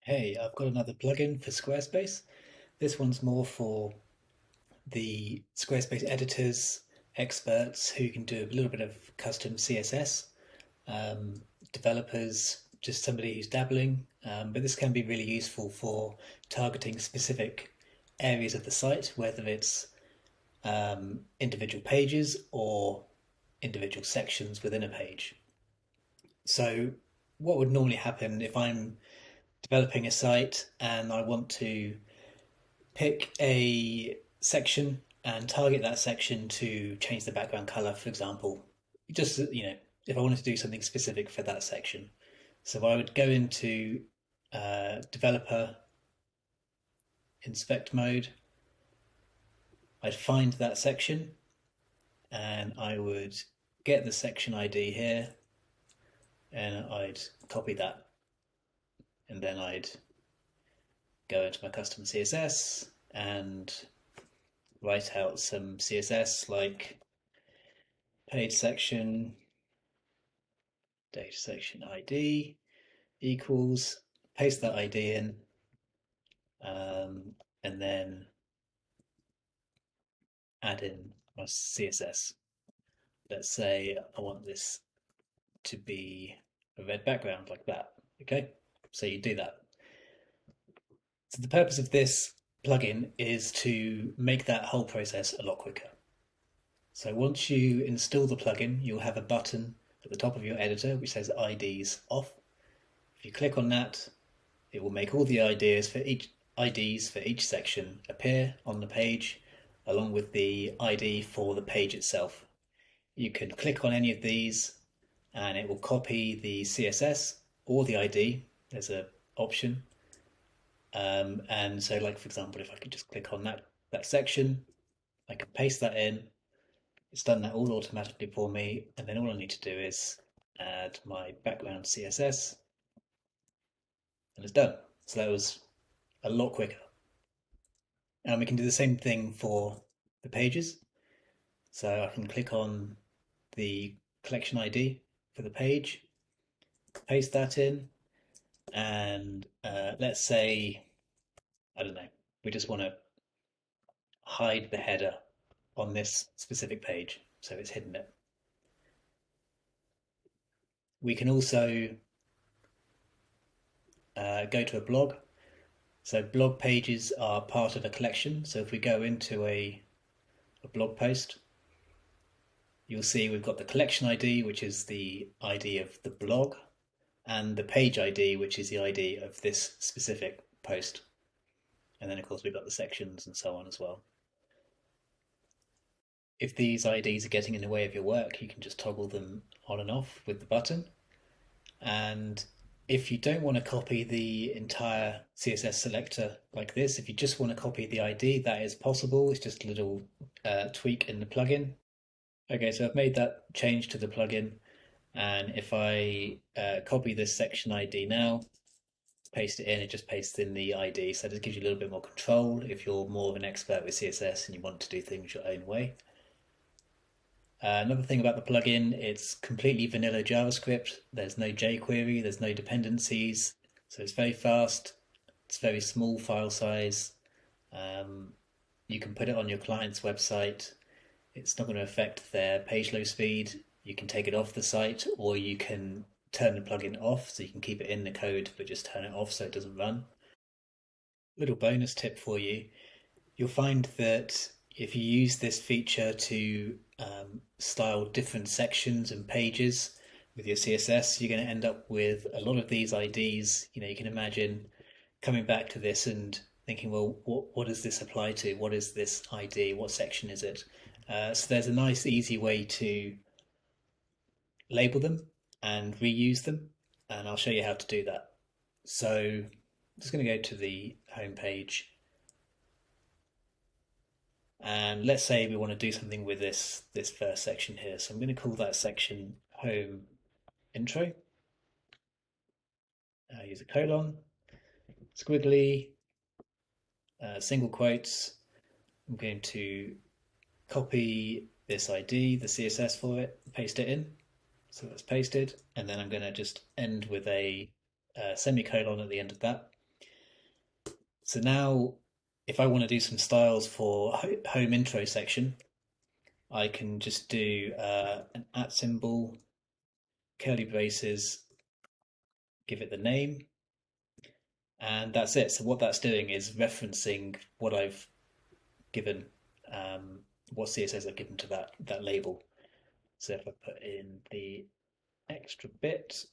Hey, I've got another plugin for Squarespace. This one's more for the Squarespace editors, experts who can do a little bit of custom CSS, developers, just somebody who's dabbling. But this can be really useful for targeting specific areas of the site, whether it's individual pages or individual sections within a page. So, what would normally happen if I'm developing a site and I want to pick a section and target that section to change the background color, for example. Just, if I wanted to do something specific for that section. So I would go into developer inspect mode. I'd find that section and I would get the section ID here and I'd copy that. And then I'd go into my custom CSS and write out some CSS like page section, data section ID equals, paste that ID in, and then add in my CSS. Let's say I want this to be a red background like that. Okay, so you do that. So the purpose of this plugin is to make that whole process a lot quicker. So once you install the plugin, you'll have a button at the top of your editor which says IDs off. If you click on that, it will make all the IDs for each section appear on the page, along with the ID for the page itself. You can click on any of these and it will copy the CSS or the ID. There's an option. And so like, for example, if I could just click on that section, I can paste that in. It's done that all automatically for me. And then all I need to do is add my background CSS and it's done. So that was a lot quicker. And we can do the same thing for the pages. So I can click on the collection ID for the page, paste that in, and let's say, I don't know, we just want to hide the header on this specific page, so it's hidden it. We can also go to a blog. So blog pages are part of a collection. So if we go into a blog post, you'll see we've got the collection ID, which is the ID of the blog, and the page ID, which is the ID of this specific post. And then, of course, we've got the sections and so on as well. If these IDs are getting in the way of your work, you can just toggle them on and off with the button. And if you don't want to copy the entire CSS selector like this, if you just want to copy the ID, that is possible. It's just a little tweak in the plugin. Okay, so I've made that change to the plugin. And if I copy this section ID now, paste it in, it just pastes in the ID. So it gives you a little bit more control if you're more of an expert with CSS and you want to do things your own way. Another thing about the plugin, it's completely vanilla JavaScript. There's no jQuery, there's no dependencies. So it's very fast, it's very small file size. You can put it on your client's website. It's not going to affect their page load speed. You can take it off the site, or you can turn the plugin off, so you can keep it in the code but just turn it off so it doesn't run. Little bonus tip for you, you'll find that if you use this feature to style different sections and pages with your CSS, you're going to end up with a lot of these IDs. You can imagine coming back to this and thinking, well, what does this apply to? What is this ID? What section is it? So there's a nice, easy way to label them and reuse them, and I'll show you how to do that. So I'm just going to go to the home page, and let's say we want to do something with this first section here. So I'm going to call that section home intro. Use a colon, squiggly, single quotes. I'm going to copy this ID, the CSS for it, paste it in. So that's pasted, and then I'm going to just end with a semicolon at the end of that. So now, if I want to do some styles for home intro section, I can just do an @ symbol, curly braces, give it the name, and that's it. So what that's doing is referencing what I've given, what CSS I've given to that label. So if I put in the extra bit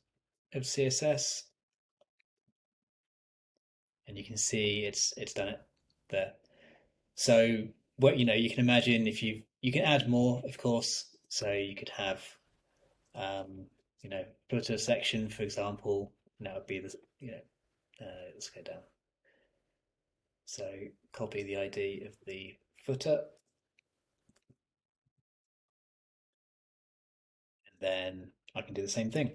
of CSS, and you can see it's done it there. So what you can imagine if you can add more, of course. So you could have footer section, for example, and that would be the let's go down. So copy the ID of the footer, and then I can do the same thing.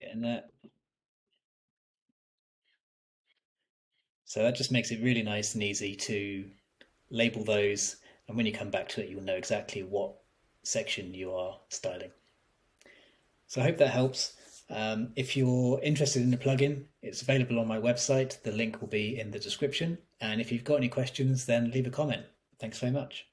And so that just makes it really nice and easy to label those, and when you come back to it, you'll know exactly what section you are styling. So I hope that helps. If you're interested in the plugin, it's available on my website. The link will be in the description. And if you've got any questions, then leave a comment. Thanks very much.